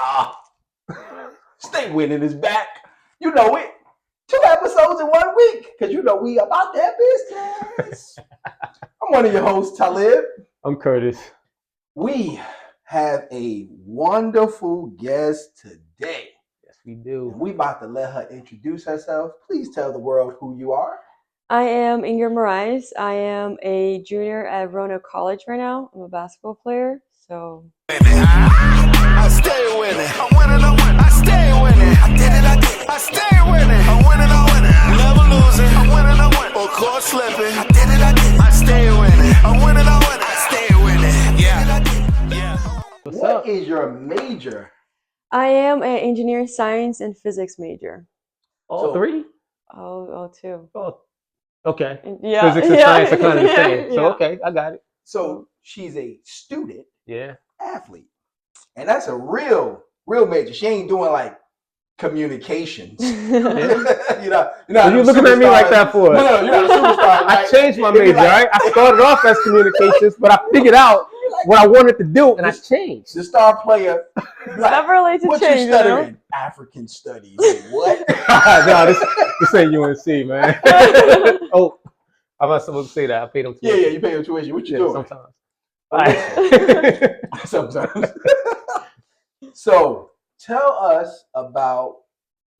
Yeah. Stay Winning is back. You know it. 2 episodes in 1 week. Because you know we about that business. I'm one of your hosts, Talib. I'm Curtis. We have a wonderful guest today. Yes, we do. And we about to let her introduce herself. Please tell the world who you are. I am Ingrid Moraes. I am a junior at Roanoke College right now. I'm a basketball player. So I stay winning. I'm winning, I'm winning. I stay winning. I did it, I did it. I stay winning. I'm winning, I'm winning. Never losing. I'm winning, I'm winning. Or caught slipping. I did it, I did it. I stay winning. I'm winning, I'm winning. I stay winning. Yeah. What is your major? I am an engineering science and physics major. All three? Two. Oh, okay. Yeah. Physics and science are kind of the same. Yeah. So, okay, I got it. So she's a student Yeah. athlete. And that's a real major. She ain't doing like communications. Yeah. you know, You're looking at me like that for? No, you're not a superstar. I changed my major, right? I started off as communications, but I figured out what I wanted to do, and I changed. The star player. Like, never late to what change, you studying? African studies. What? No, this ain't UNC, man. Oh, I'm not supposed to say that. I paid them tuition. Yeah, you pay them tuition. What you doing? Sometimes. Sometimes. So, tell us about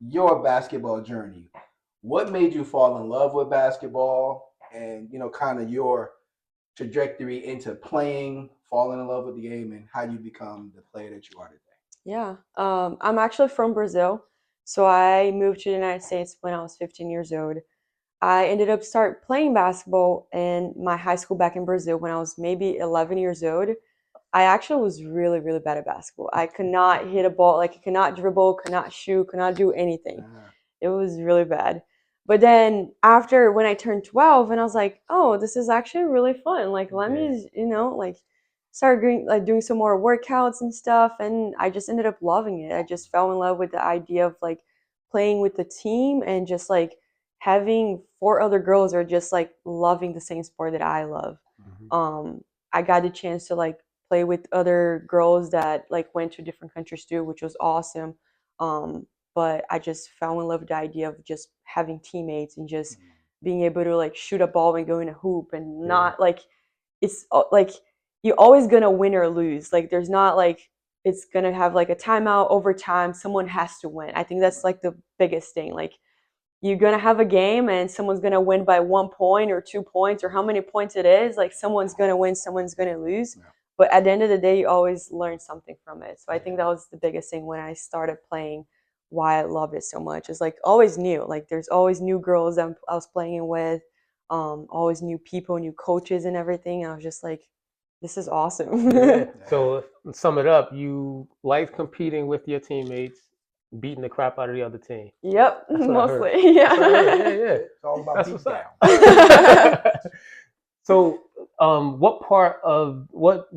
your basketball journey. What made you fall in love with basketball, and kind of your trajectory into playing, falling in love with the game, and how you become the player that you are today? Yeah. I'm actually from Brazil. So I moved to the United States when I was 15 years old. I ended up start playing basketball in my high school back in Brazil when I was maybe 11 years old. I actually was really, really bad at basketball. I could not hit a ball, like I could not dribble, could not shoot, could not do anything. It was really bad. But then after when I turned 12 and I was like, oh, this is actually really fun. Like let me, start doing some more workouts and stuff, and I just ended up loving it. I just fell in love with the idea of like playing with the team and just like having 4 other girls are just like loving the same sport that I love. I got the chance to like play with other girls that like went to different countries too, which was awesome. But I just fell in love with the idea of just having teammates and just being able to like shoot a ball and go in a hoop and not like it's like you're always gonna win or lose. Like there's not like it's gonna have like a timeout overtime. Someone has to win. I think that's like the biggest thing. Like you're gonna have a game and someone's gonna win by 1 point or 2 points or how many points it is. Like someone's gonna win, someone's gonna lose. Yeah. But at the end of the day, you always learn something from it. So I think that was the biggest thing when I started playing. Why I loved it so much. It's like always new. Like there's always new girls I was playing with, always new people, new coaches, and everything. And I was just like, this is awesome. Yeah. So sum it up, you like competing with your teammates, beating the crap out of the other team. Yep, mostly. Yeah. Yeah. It's all about beat down. So, what part of what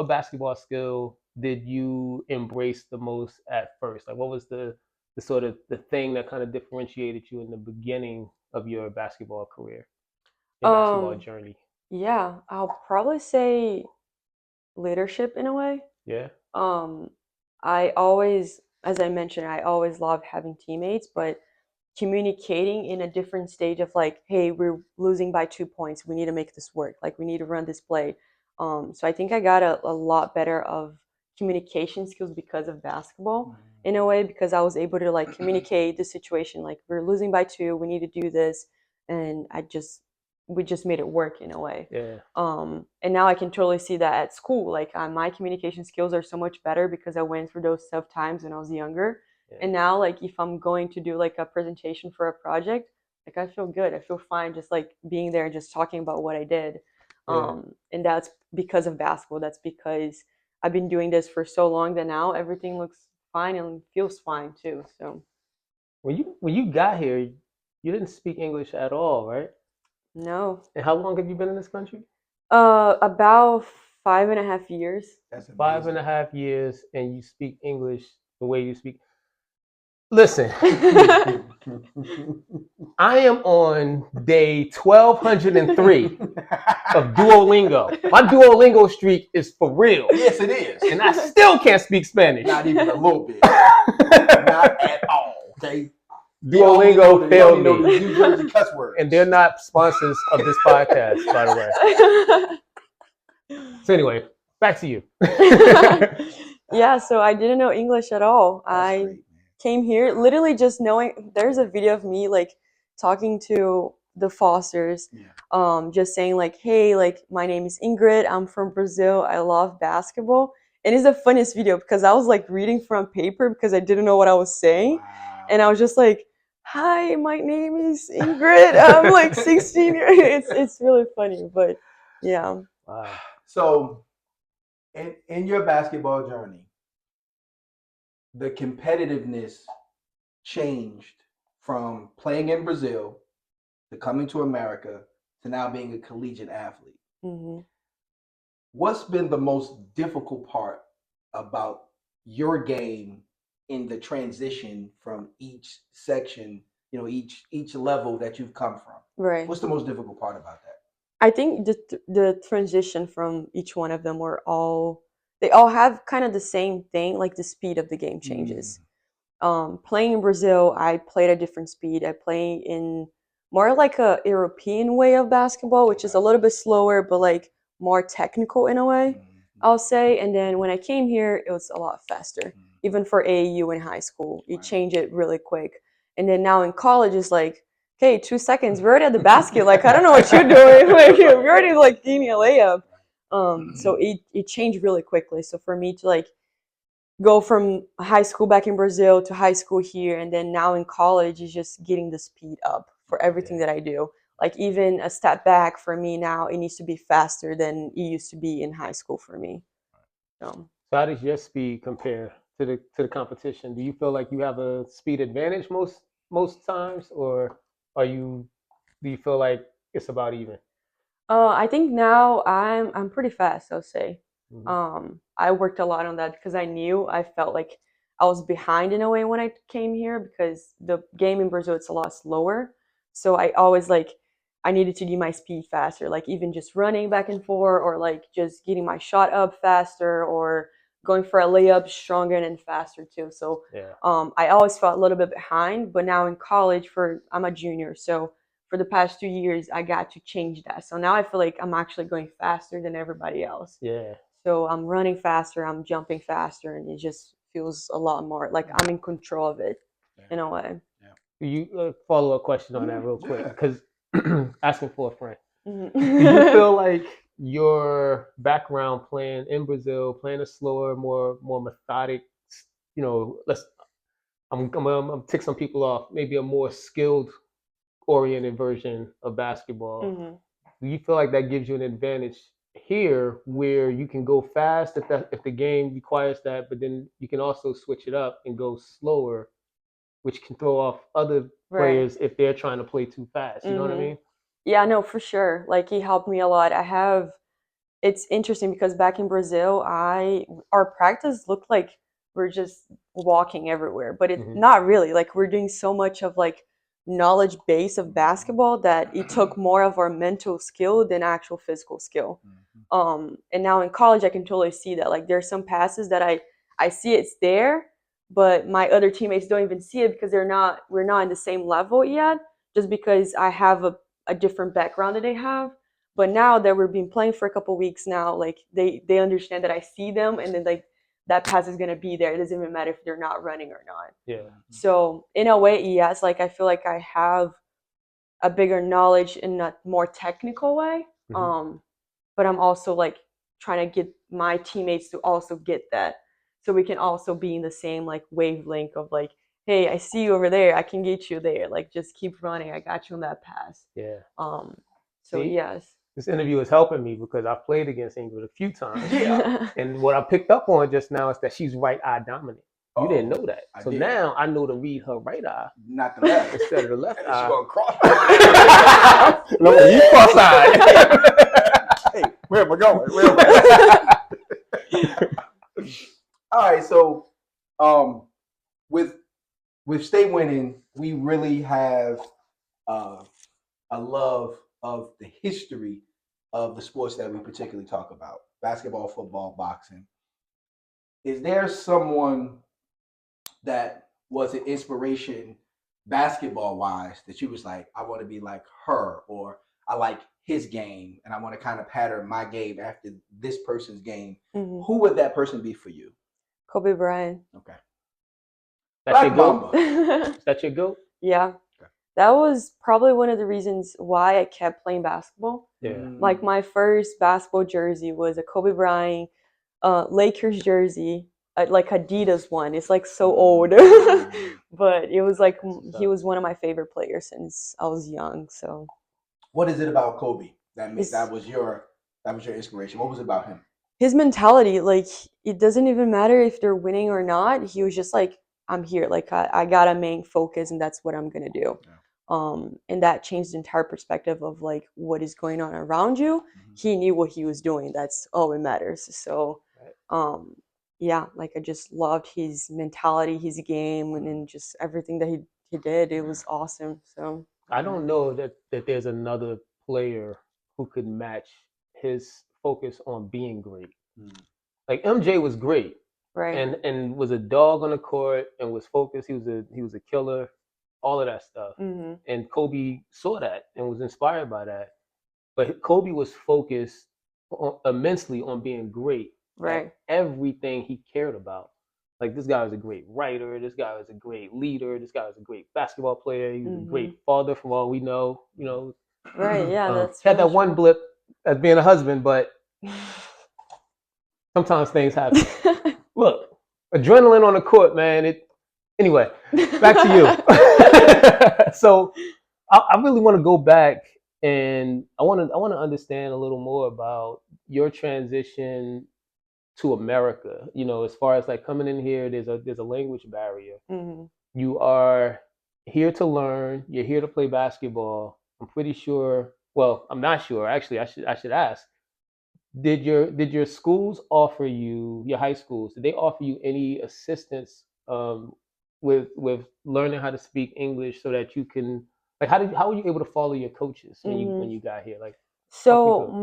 basketball skill did you embrace the most at first? Like, what was the sort of the thing that kind of differentiated you in the beginning of your basketball career, your basketball journey? Yeah, I'll probably say leadership in a way. Yeah. I always, as I mentioned, I always loved having teammates, but communicating in a different stage of like, hey, we're losing by 2 points. We need to make this work. Like we need to run this play. So I think I got a lot better of communication skills because of basketball in a way, because I was able to like communicate the situation. Like we're losing by 2, we need to do this. And we just made it work in a way. Yeah. And now I can totally see that at school. Like my communication skills are so much better because I went through those tough times when I was younger. Yeah. And now, like, if I'm going to do like a presentation for a project, like I feel good. I feel fine just like being there and just talking about what I did. Yeah. And that's because of basketball. That's because I've been doing this for so long that now everything looks fine and feels fine too. So when you got here, you didn't speak English at all, right? No. And how long have you been in this country? About 5.5 years. That's amazing. 5.5 years, and you speak English the way you speak. Listen, I am on day 1203 of Duolingo. My Duolingo streak is for real. Yes, it is. And I still can't speak Spanish. Not even a little bit. Not at all. Okay. Duolingo failed know the me. New Jersey cuss words. And they're not sponsors of this podcast, by the way. So anyway, back to you. Yeah, so I didn't know English at all. That's I great, came here literally just knowing. There's a video of me like talking to the Fosters, Yeah. just saying like, hey, like my name is Ingrid, I'm from Brazil, I love basketball. And it's the funniest video because I was like reading from paper because I didn't know what I was saying. Wow. And I was just like, hi, my name is Ingrid, I'm like 16 years. It's really funny, but yeah. Wow. So, in your basketball journey, the competitiveness changed from playing in Brazil to coming to America to now being a collegiate athlete. Mm-hmm. What's been the most difficult part about your game in the transition from each section, each level that you've come from? Right. What's the most difficult part about that? I think the transition from each one of them they all have kind of the same thing, like the speed of the game changes. Playing in Brazil, I played at a different speed. I play in more like a European way of basketball, which is a little bit slower, but like more technical in a way, I'll say. And then when I came here, it was a lot faster. Even for AAU in high school, you change it really quick. And then now in college, it's like, okay, 2 seconds, we're already at the basket. Like, I don't know what you're doing. Like, you're already like giving me a layup. So it changed really quickly. So for me to like go from high school back in Brazil to high school here, and then now in college is just getting the speed up for everything that I do. Like even a step back for me now, it needs to be faster than it used to be in high school for me. So how does your speed compare to the competition? Do you feel like you have a speed advantage most times, or do you feel like it's about even? I think now I'm pretty fast, I'll say. Mm-hmm. I worked a lot on that because I felt like I was behind in a way when I came here because the game in Brazil it's a lot slower. So I always I needed to get my speed faster, like even just running back and forth or like just getting my shot up faster or going for a layup stronger and faster too. So I always felt a little bit behind, but now in college I'm a junior, so for the past 2 years, I got to change that. So now I feel like I'm actually going faster than everybody else. Yeah. So I'm running faster, I'm jumping faster, and it just feels a lot more like I'm in control of it in a way. You follow up question on that real quick because asking for a friend. Mm-hmm. Do you feel like your background playing in Brazil, playing a slower, more methodic, I'm gonna tick some people off, maybe a more skilled oriented version of basketball. Mm-hmm. Do you feel like that gives you an advantage here where you can go fast if the game requires that, but then you can also switch it up and go slower, which can throw off other players if they're trying to play too fast. You know what I mean? Yeah, no, for sure. Like he helped me a lot. It's interesting because back in Brazil, our practice looked like we're just walking everywhere, but it's not really. Like we're doing so much of like knowledge base of basketball that it took more of our mental skill than actual physical skill. And now in college I can totally see that. Like there's some passes that I see it's there, but my other teammates don't even see it because we're not in the same level yet, just because I have a different background that they have. But now that we've been playing for a couple weeks now, like they understand that I see them, and then like that pass is gonna be there. It doesn't even matter if they're not running or not. Yeah. So in a way, yes, like I feel like I have a bigger knowledge in a more technical way. But I'm also like trying to get my teammates to also get that, so we can also be in the same like wavelength of like, hey, I see you over there, I can get you there. Like just keep running. I got you on that pass. Yeah. So yes. This interview is helping me because I've played against Ingrid a few times. And what I picked up on just now is that she's right eye dominant. You didn't know that. So now I know to read her right eye. Not the left. Instead of the left eye. She's going to cross. No, you cross-eyed. Hey, where am I going? All right, so with with state winning, we really have a love of the history of the sports that we particularly talk about: basketball, football, boxing. Is there someone that was an inspiration basketball wise that you was like, I want to be like her, or I like his game and I want to kind of pattern my game after this person's game? Mhm. Who would that person be for you? Kobe Bryant. Okay. That's Black your goat? Mamba. Is that your goat? Yeah. Okay. That was probably one of the reasons why I kept playing basketball. Yeah. Like my first basketball jersey was a Kobe Bryant Lakers jersey, like Adidas one. It's like so old, but it was like he was one of my favorite players since I was young. So, What is it about Kobe that made, It's- that was your inspiration? What was it about him? his mentality, like it doesn't even matter if they're winning or not. He was just like, I'm here. Like I got a main focus, and that's what I'm gonna do. Yeah. And that changed the entire perspective of like what is going on around you. He knew what he was doing. That's all that matters. So, yeah, like I just loved his mentality, his game, and then just everything that he did. It was awesome. So I don't know that there's another player who could match his focus on being great. Like MJ was great, right. and was a dog on the court and was focused. He was a killer, all of that stuff. Mm-hmm. And Kobe saw that and was inspired by that. But Kobe was focused immensely on being great Right. at everything he cared about. Like this guy was a great writer. This guy was a great leader. This guy was a great basketball player. He was a great father, from all we know. You know, Right. Yeah. That's had that really one true. blip as being a husband, but sometimes things happen. Look, adrenaline on the court, man. Anyway, back to you. So I really want to go back, and I want to understand a little more about your transition to America. You know, as far as like coming in here, there's a language barrier. Mm-hmm. You are here to learn. You're here to play basketball. I'm pretty sure. Well, I'm not sure. Actually, I should ask. Did your schools offer you, your high schools, did they offer you any assistance with learning how to speak English so that you can, like, how were you able to follow your coaches when you got here? Like, So through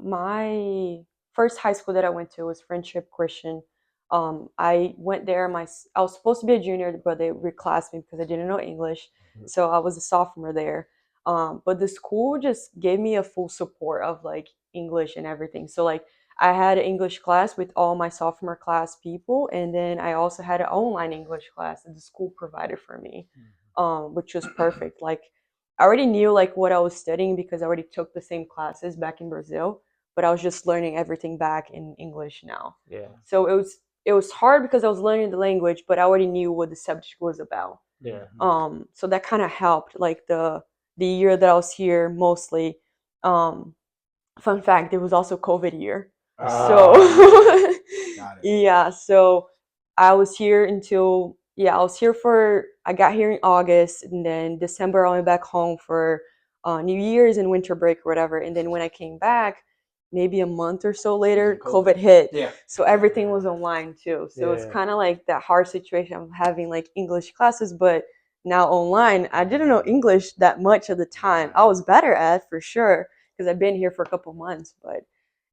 my first high school that I went to was Friendship Christian. I went there. I was supposed to be a junior, but they reclassed me because I didn't know English. So I was a sophomore there. But the school just gave me a full support of like English and everything. So like I had an English class with all my sophomore class people, and then I also had an online English class that the school provided for me, which was perfect. Like I already knew like what I was studying because I already took the same classes back in Brazil, but I was just learning everything back in English now. Yeah. So it was hard because I was learning the language, but I already knew what the subject was about. Yeah. So that kind of helped. Like the year that I was here mostly. Fun fact, it was also COVID year. So Got it. yeah, so I was here until I got here in August, and then December I went back home for New Year's and winter break or whatever. And then when I came back, maybe a month or so later, COVID hit. Yeah. So everything was online too. So it's kind of like that hard situation of having like English classes, but now online. I didn't know English that much at the time. I was better at it for sure because I've been here for a couple months, but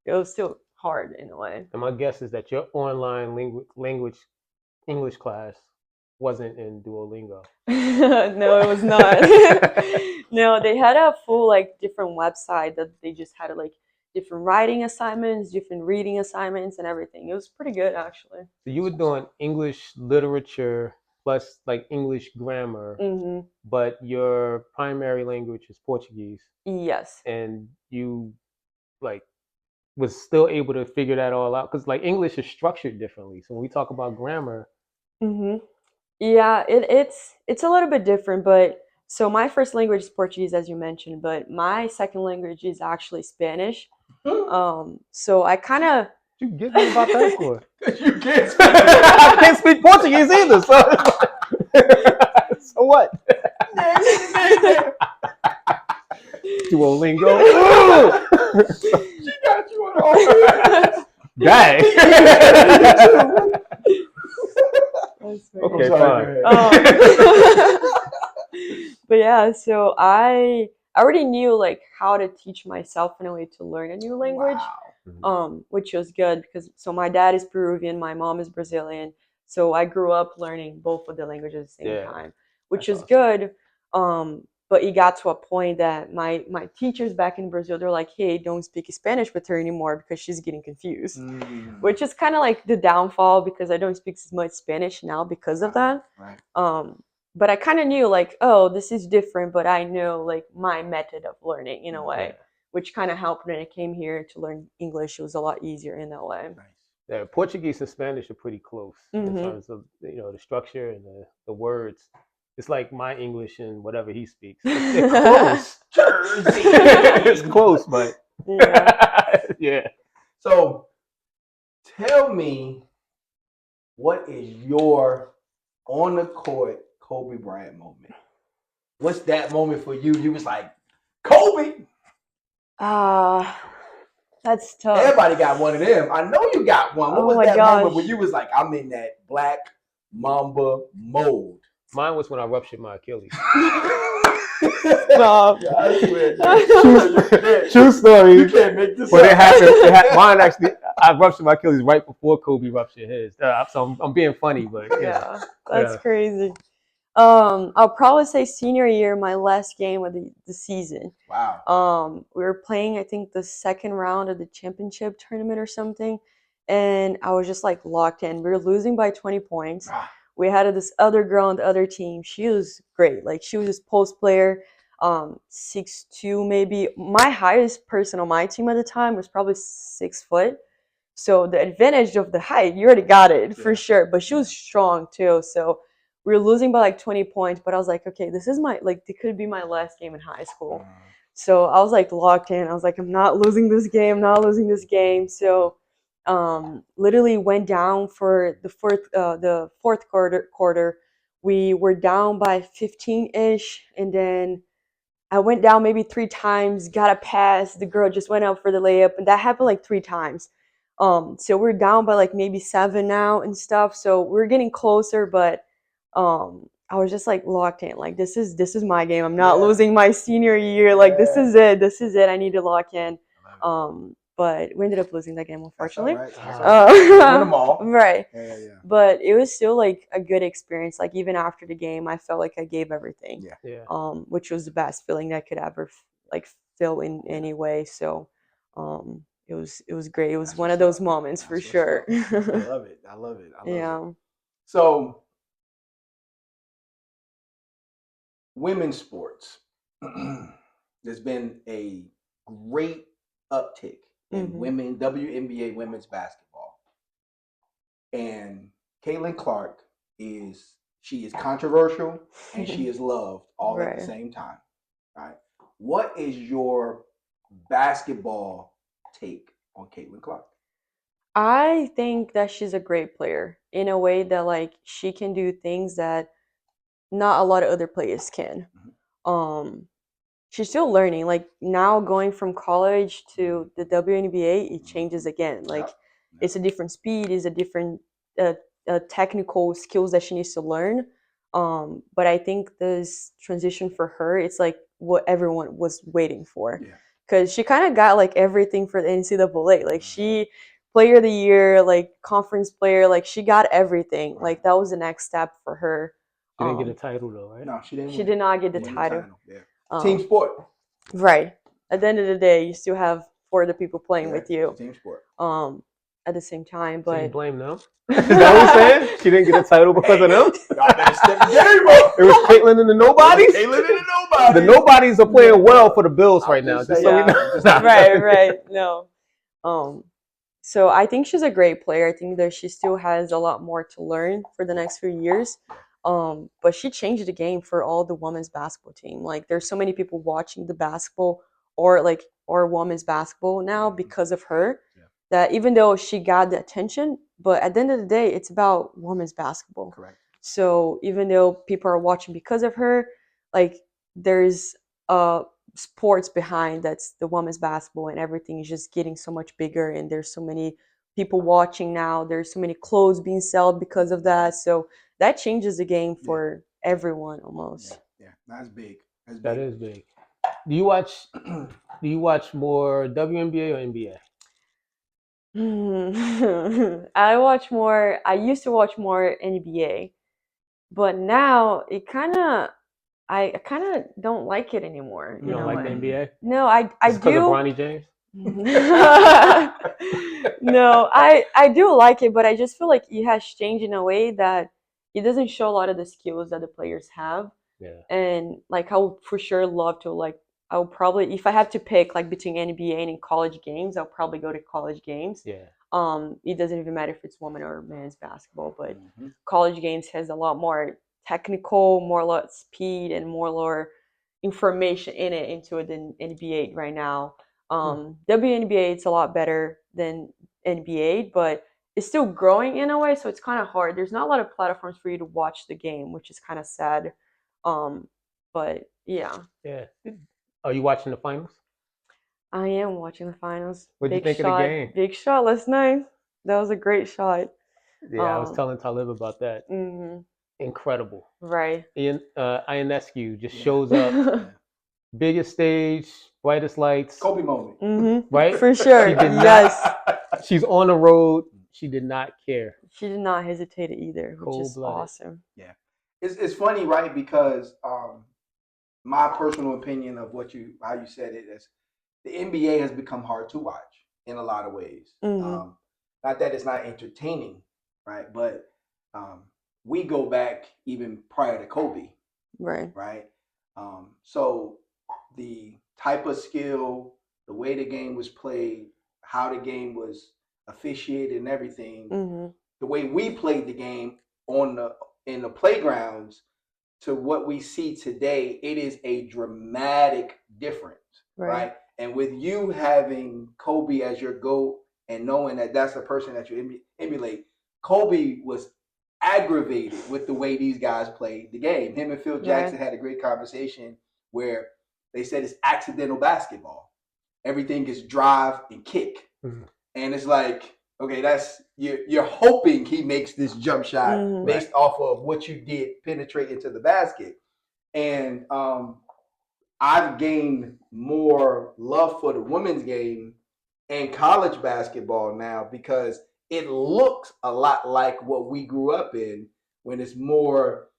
it was still hard in a way. And my guess is that your online language English class wasn't in Duolingo. No, it was not. No, they had a full like different website that they just had like different writing assignments, different reading assignments, and everything. It was pretty good actually. So you were doing English literature plus like English grammar, but your primary language is Portuguese. Yes. And you like was still able to figure that all out because like English is structured differently. So when we talk about grammar, yeah, it's a little bit different, but so my first language is Portuguese, as you mentioned, but my second language is actually Spanish. So I kind of you get me about that for? You can't speak I can't speak Portuguese either. So, so what? Duolingo. She got you on all. Dang. That's Okay, sorry, fine. But yeah, so I already knew like how to teach myself in a way to learn a new language. Wow. Which was good because so my dad is Peruvian, my mom is Brazilian, so I grew up learning both of the languages at the same Yeah. time, which That's is awesome. good. But it got to a point that my teachers back in Brazil, they're like, "Hey, don't speak Spanish with her anymore because she's getting confused," which is kind of like the downfall because I don't speak as much Spanish now because of that. Right. But I kind of knew like, oh, this is different, but I know like my method of learning in a way, which kind of helped when I came here to learn English. It was a lot easier in that way. Nice. Yeah, Portuguese and Spanish are pretty close in Mhm. terms of the structure and the words. It's like my English and whatever he speaks. They're close. Jersey. It's close, but Yeah. yeah. So tell me, what is your on the court Kobe Bryant moment? What's that moment for you? You was like, Kobe. That's tough. Everybody got one of them. I know you got one. What Oh was my that moment gosh. when you was like, I'm in that Black Mamba mode? Mine was when I ruptured my Achilles. Stop. Yeah, I swear. True story. You can't make this But up. it happened. Mine actually, I ruptured my Achilles right before Kobe ruptured his. So I'm being funny, but Yeah, that's Yeah. crazy. I'll probably say senior year, my last game of the season. Wow. We were playing, I think, the second round of the championship tournament or something, and I was just like locked in. We were losing by 20 points. We had this other girl on the other team. She was great. Like she was this post player, 6'2" maybe. My highest person on my team at the time was probably 6 foot. So the advantage of the height, you already got it for sure. But she was strong too. So we were losing by like 20 points. But I was like, okay, this is my like it could be my last game in high school. So I was like locked in. I was like, I'm not losing this game. I'm not losing this game. So literally went down for the fourth quarter. We were down by 15-ish, and then I went down maybe 3 times, got a pass. The girl just went out for the layup, and that happened like 3 times. So we're down by like maybe 7 now and stuff. So we're getting closer, but I was just like locked in. Like this is my game. I'm not losing my senior year. Like this is it. This is it. I need to lock in. But we ended up losing that game, unfortunately. That's all right. Win them all. Right. Yeah. But it was still like a good experience. Like even after the game, I felt like I gave everything. Yeah. Which was the best feeling that I could ever like feel in any way. So, it was great. It was one of those moments for sure. I love it. I love it. Yeah. So, women's sports. There's been a great uptick in women WNBA women's basketball, and Caitlin Clark is controversial and she is loved all at the same time. Right? What is your basketball take on Caitlin Clark? I think that she's a great player in a way that like she can do things that not a lot of other players can. She's still learning. Like now going from college to the WNBA, it changes again. Like it's a different speed, it's a different technical skills that she needs to learn. But I think this transition for her, it's like what everyone was waiting for. Because she kind of got like everything for the NCAA. Like she player of the year, like conference player, like she got everything. Like that was the next step for her. She didn't get a title though, right? No, she didn't. She did not get the title. Team sport. Right. At the end of the day, you still have 4 other people playing with you. Team sport. At the same time, So you but blame them? Is that what you're saying? She didn't get a title because of them? Y'all better step the game up. It was Caitlin and the nobodies? Caitlin and the nobodies. The nobodies are playing well for the Bills right now. Just so you know. Right. No. So I think she's a great player. I think that she still has a lot more to learn for the next few years. But she changed the game for all the women's basketball team. Like there's so many people watching the basketball or women's basketball now because of her. That even though she got the attention, but at the end of the day, it's about women's basketball. Correct. So even though people are watching because of her, like there's sports behind that's the women's basketball, and everything is just getting so much bigger, and there's so many people watching now. There's so many clothes being sold because of that. So that changes the game for everyone almost. Yeah, that's big. That's That big. is big. Do you watch more WNBA or NBA? I used to watch more NBA, but now I kind of don't like it anymore. You don't like the NBA? No, I Is it because of do. Bronny James? No, I do like it, but I just feel like it has changed in a way that it doesn't show a lot of the skills that the players have. Yeah. And like I would for sure love to like I would probably if I have to pick like between NBA and college games, I'll probably go to college games. Yeah. It doesn't even matter if it's women or men's basketball, but Mhm. college games has a lot more technical, more lot speed, and more information in it into it than NBA right now. WNBA it's a lot better than NBA, but it's still growing in a way, so it's kind of hard. There's not a lot of platforms for you to watch the game, which is kind of sad. But yeah, Yeah. Are you watching the finals? I am watching the finals. What'd you Big think of the shot, game? big shot last night. That was a great shot. Yeah, I was telling Talib about that. Mhm, Incredible. right. Ionescu just Yeah. shows up, Yeah. biggest stage, brightest lights, Kobe moment. right? For sure. She did Yes. She's on the road. She did not care. She did not hesitate either, which is Cold-blooded. awesome. Yeah, it's funny, right? Because my personal opinion of how you said it is the NBA has become hard to watch in a lot of ways. Mhm. Not that it's not entertaining, right? But we go back even prior to Kobe, Right. right? So the type of skill, the way the game was played, how the game was officiated, and everything, Mhm. the way we played the game in the playgrounds to what we see today, it is a dramatic difference, right? And with you having Kobe as your GOAT and knowing that that's the person that you emulate, Kobe was aggravated with the way these guys played the game. Him and Phil Jackson had a great conversation where they said it's accidental basketball. Everything is drive and kick. Mhm. And it's like, okay, that's you're hoping he makes this jump shot based off of what you did penetrate into the basket. And I've gained more love for the women's game and college basketball now because it looks a lot like what we grew up in when it's more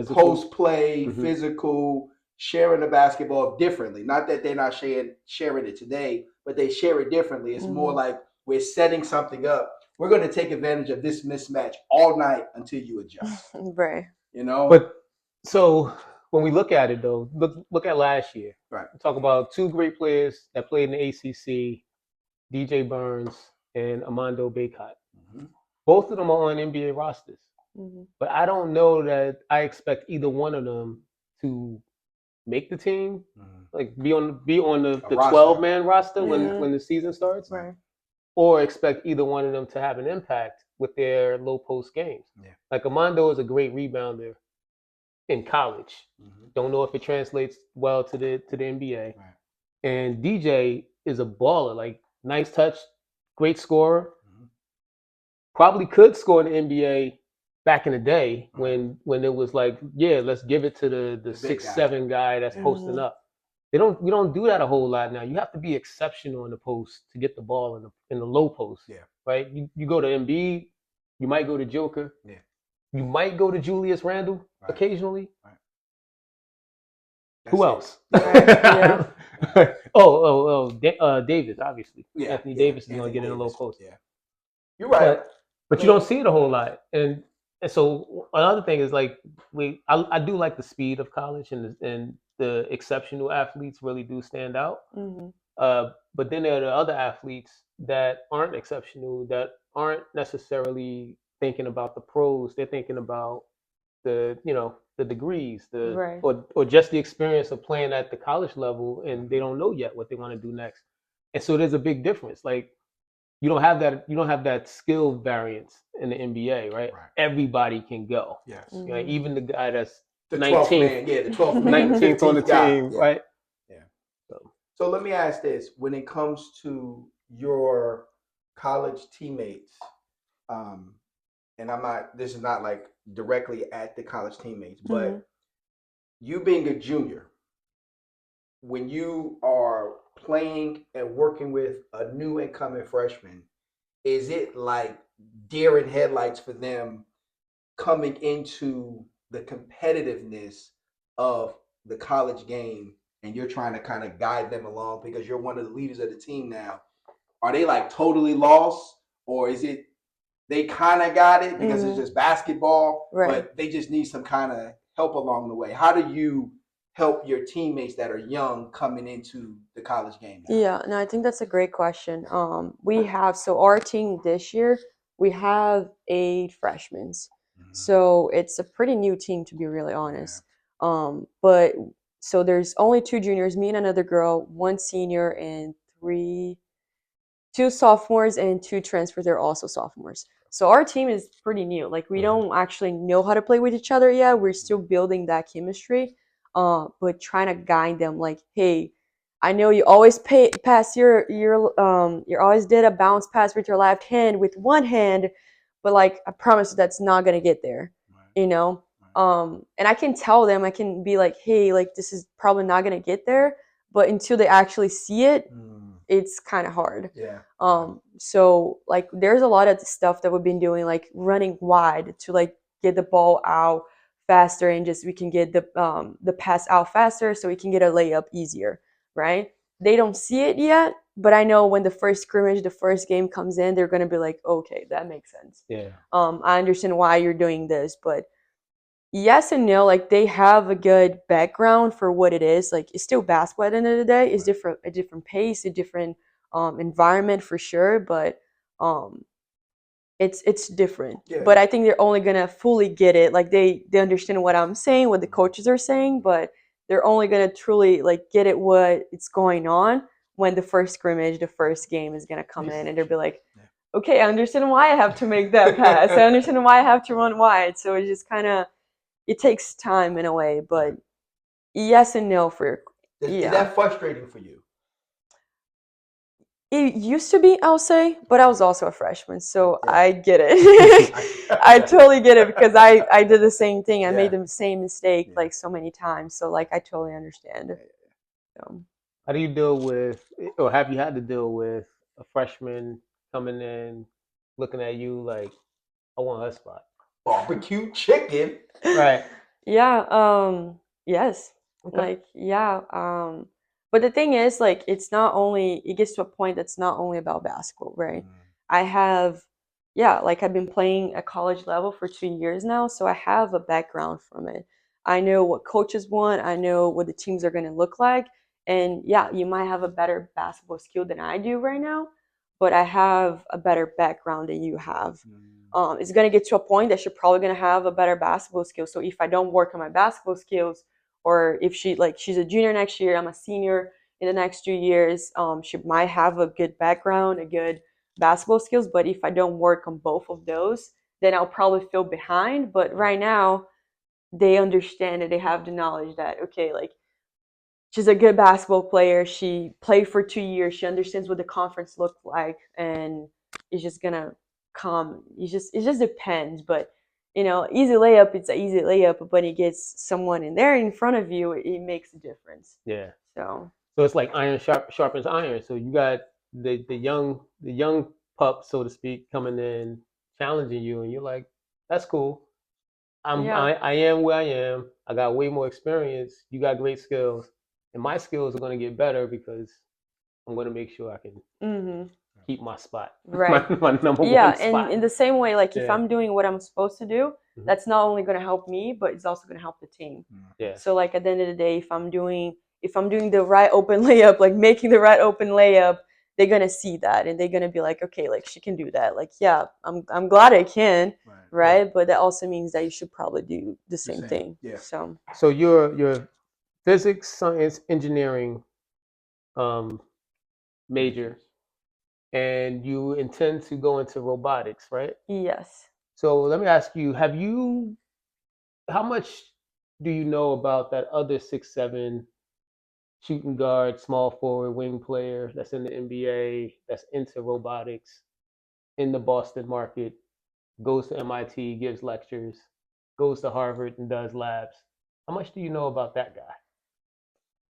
post play, physical, sharing the basketball differently. Not that they're not sharing it today, but they share it differently. It's more like we're setting something up. We're going to take advantage of this mismatch all night until you adjust. Right. You know? But so when we look at it though, look at last year. Right. We talk about two great players that played in the ACC, DJ Burns and Armando Bacot. Both of them are on NBA rosters. But I don't know that I expect either one of them to make the team, like be on the 12-man roster when the season starts, Right. or expect either one of them to have an impact with their low post games. Yeah. Like Armando is a great rebounder in college. Don't know if it translates well to the NBA. Right. And DJ is a baller, like nice touch, great scorer. Probably could score in the NBA back in the day when it was like, yeah, let's give it to the 6'7" guy that's posting up. We don't do that a whole lot now. You have to be exceptional in the post to get the ball in the low post. Yeah. Right? You go to Embiid, you might go to Joker. Yeah. You might go to Julius Randle occasionally. Right. Who else? Yeah. Davis, obviously. Yeah. Anthony Davis is going to get in the low post. Yeah. You're right. But you don't see it a whole lot. And so another thing is like I do like the speed of college and the exceptional athletes really do stand out. But then there are the other athletes that aren't exceptional, that aren't necessarily thinking about the pros. They're thinking about the degrees, or just the experience of playing at the college level, and they don't know yet what they want to do next. And so there's a big difference. Like you don't have that skill variance in the NBA, right? Everybody can go. Yes. Right? Even the guy that's the 19th, the 12th man, 19th on the team, right? Yeah. So let me ask this: when it comes to your college teammates, and I'm not. This is not like directly at the college teammates, but Mhm. you being a junior, when you are playing and working with a new incoming freshman, is it like deer in headlights for them coming into the competitiveness of the college game and you're trying to kind of guide them along because you're one of the leaders of the team now? Are they like totally lost, or is it they kind of got it because it's Mhm. just basketball, Right. but they just need some kind of help along the way? How do you help your teammates that are young coming into the college game now? Yeah, no, I think that's a great question. We have so our team this year, we have 8 freshmen. So it's a pretty new team to be really honest. But so there's only 2 juniors, me and another girl, 1 senior and two sophomores and 2 transfers. They're also sophomores. So our team is pretty new. Like we don't actually know how to play with each other yet. We're still building that chemistry. But trying to guide them like, hey, I know you always pass you always did a bounce pass with your left hand with one hand, but like I promise you that's not gonna get there. You know? And I can tell them, I can be like, hey, like this is probably not gonna get there, but until they actually see it, it's kind of hard. Yeah. So like there's a lot of stuff that we've been doing, like running wide to like get the ball out faster and just we can get the pass out faster so we can get a layup easier, right? They don't see it yet, but I know when the first scrimmage, the first game comes in, they're gonna be like, okay, that makes sense. Yeah. I understand why you're doing this, but yes and no. Like they have a good background for what it is. Like it's still basketball at the end of the day. It's different, a different pace, a different environment for sure. But um, it's different. Yeah. But I think they're only gonna fully get it. Like they understand what I'm saying, what the coaches are saying, but they're only gonna truly like get it what it's going on when the first scrimmage, the first game is gonna come in, and they'll be like, okay, I understand why I have to make that pass. I understand why I have to run wide. So it's just kind of it takes time in a way, but yes and no for Is that frustrating for you? It used to be, I'll say, but I was also a freshman, so Yeah. I get it. I totally get it because I did the same thing. I made the same mistake like so many times, so like I totally understand. So. How do you deal with, or have you had to deal with a freshman coming in, looking at you like, I want her spot? Barbecue chicken. Right. Yeah, yes. Okay. Like, yeah. But the thing is, like, it's not only, it gets to a point that's not only about basketball, right? I have, yeah, like I've been playing at college level for 2 years now, so I have a background from it. I know what coaches want, I know what the teams are going to look like. And yeah, you might have a better basketball skill than I do right now, but I have a better background than you have. It's going to get to a point that she's probably going to have a better basketball skill. So if I don't work on my basketball skills, or if she's a junior next year, I'm a senior in the next 2 years, she might have a good background, a good basketball skills. But if I don't work on both of those, then I'll probably feel behind. But right now, they understand and they have the knowledge that okay, like she's a good basketball player. She played for 2 years. She understands what the conference looked like, and it's just gonna come. It just depends. But easy layup. It's an easy layup. But when it gets someone in there in front of you, it makes a difference. Yeah. So it's like iron sharpens iron. So you got the young pup, so to speak, coming in, challenging you, and you're like, that's cool. I am where I am. I got way more experience. You got great skills, and my skills are going to get better because I'm going to make sure I can keep my spot, right. my number Yeah, one and spot. in the same way, like if Yeah. I'm doing what I'm supposed to do, Mhm. that's not only gonna help me, but it's also gonna help the team. Yeah. So like at the end of the day, if I'm doing the right open layup, like making the right open layup, they're gonna see that and they're gonna be like, okay, like she can do that. Like, yeah, I'm glad I can, right? But that also means that you should probably do the same thing. Yeah. So your physics, science, engineering major, and you intend to go into robotics, right? yes. So let me ask you, how much do you know about that other 6'7" shooting guard, small forward, wing player that's in the NBA, that's into robotics in the Boston market? goes to MIT, gives lectures, goes to Harvard and does labs. How much do you know about that guy?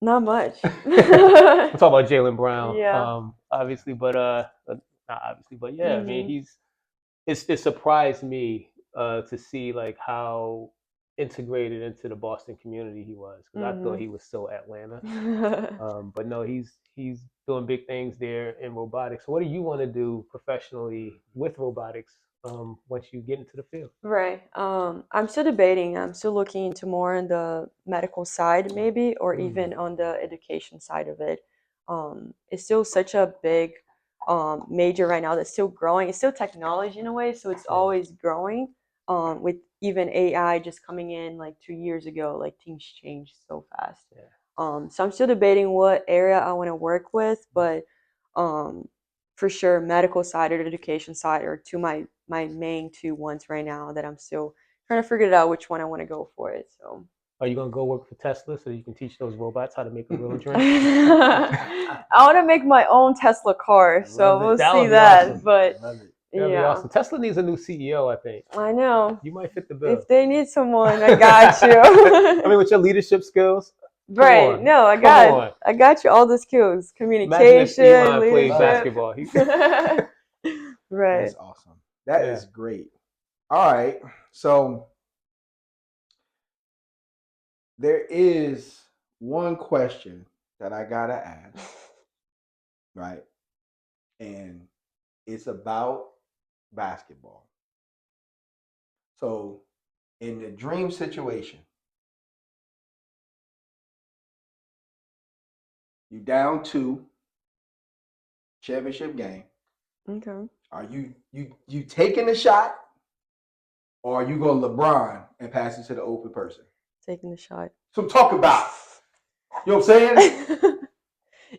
Not much. I'm talking about Jaylen Brown, Yeah. obviously, but not obviously, but yeah, I mean, Mhm. it surprised me to see like how integrated into the Boston community he was, because I thought Mhm. he was so Atlanta. But no, he's doing big things there in robotics. What do you want to do professionally with robotics once you get into the field? Right. I'm still debating. I'm still looking into more on the medical side, maybe, or even on the education side of it. It's still such a big major right now that's still growing. It's still technology in a way, so it's always growing. With even AI just coming in like 2 years ago, like things changed so fast. Yeah. So I'm still debating what area I want to work with, but for sure, medical side or education side are my main two ones right now that I'm still trying to figure it out which one I want to go for it. So Are you gonna go work for Tesla so you can teach those robots how to make a real drink? I want to make my own Tesla car, so we'll That see would be that. awesome. But I love it. That'd be yeah, awesome. Tesla needs a new CEO, I think. I know. You might fit the bill. If they need someone, I got you. I mean, with your leadership skills, Right? on. No, I got you all the skills: Imagine if communication, Elon played leadership. basketball. Right. That's awesome. That Yeah. is great. All right. So there is one question that I gotta ask, right? And it's about basketball. So in the dream situation, you down 2, championship game. Okay. Are you taking the shot, or are you going LeBron and pass it to the open person? Taking the shot. So talk about. You know what I'm saying?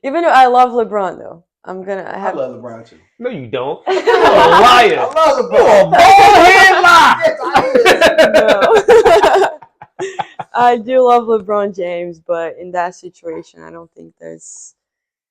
Even though I love LeBron, though, I love LeBron too. No, you don't. You're a liar. I love LeBron. You're a bald-head liar. Yes, I am. No. I do love LeBron James, but in that situation, I don't think there's.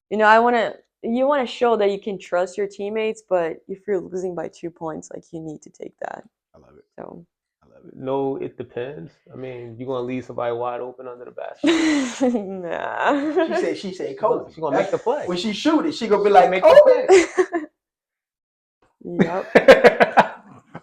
You want to show that you can trust your teammates, but if you're losing by 2 points, like you need to take that. I love it. So. I love it. No, it depends. I mean, you're gonna leave somebody wide open under the basket. Nah. She said Kobe. She's gonna make the play. When she shoot it, she gonna be like Make Kobe. the Yep.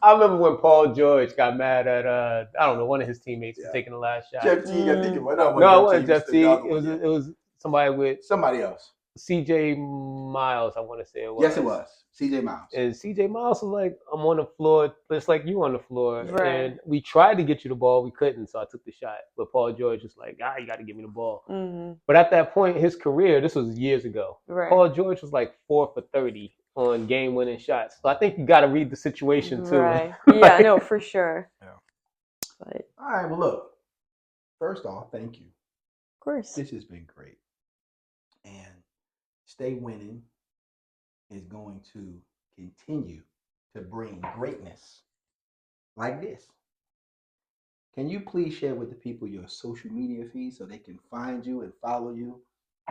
I remember when Paul George got mad at I don't know, one of his teammates for taking the last shot. Jeff Teague, I think it was. No, it wasn't Jeff Teague. It was somebody with somebody else. CJ Miles, I want to say it was. Yes, it was. CJ Miles. And CJ Miles was like, I'm on the floor, but it's like you on the floor. Right. And we tried to get you the ball, we couldn't, so I took the shot. But Paul George was like, you got to give me the ball. Mm-hmm. But at that point, his career, this was years ago. Right. Paul George was like 4 for 30 on game-winning shots. So I think you got to read the situation too. Right. Yeah, no, for sure. Yeah. But all right. Well, look. First off, thank you. Of course. This has been great. And Stay Winning is going to continue to bring greatness like this. Can you please share with the people your social media feed so they can find you and follow you,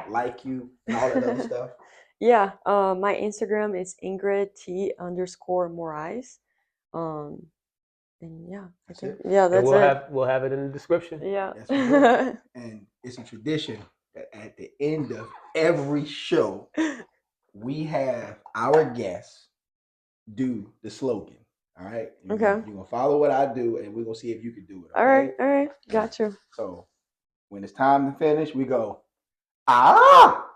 like you, and all that other stuff? Yeah, my Instagram is Ingrid T_Moraes. And yeah, That's it. That's it. We'll have it in the description. Yeah. Yes, we will. And it's a tradition that at the end of every show, we have our guests do the slogan. All right. Okay. You're gonna follow what I do, and we're gonna see if you can do it. Okay? All right. Got you. So when it's time to finish, we go, ah.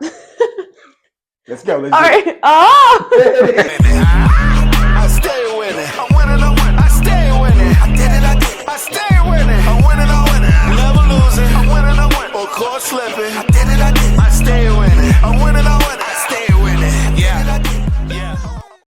Let's go. Let's All do right. it. Ah. I stay winning. I'm winning. I stay winning. I did it. I stay winning. I'm winning. Never losing. I'm winning. Or caught slipping. I did it. I stay winning. I'm winning.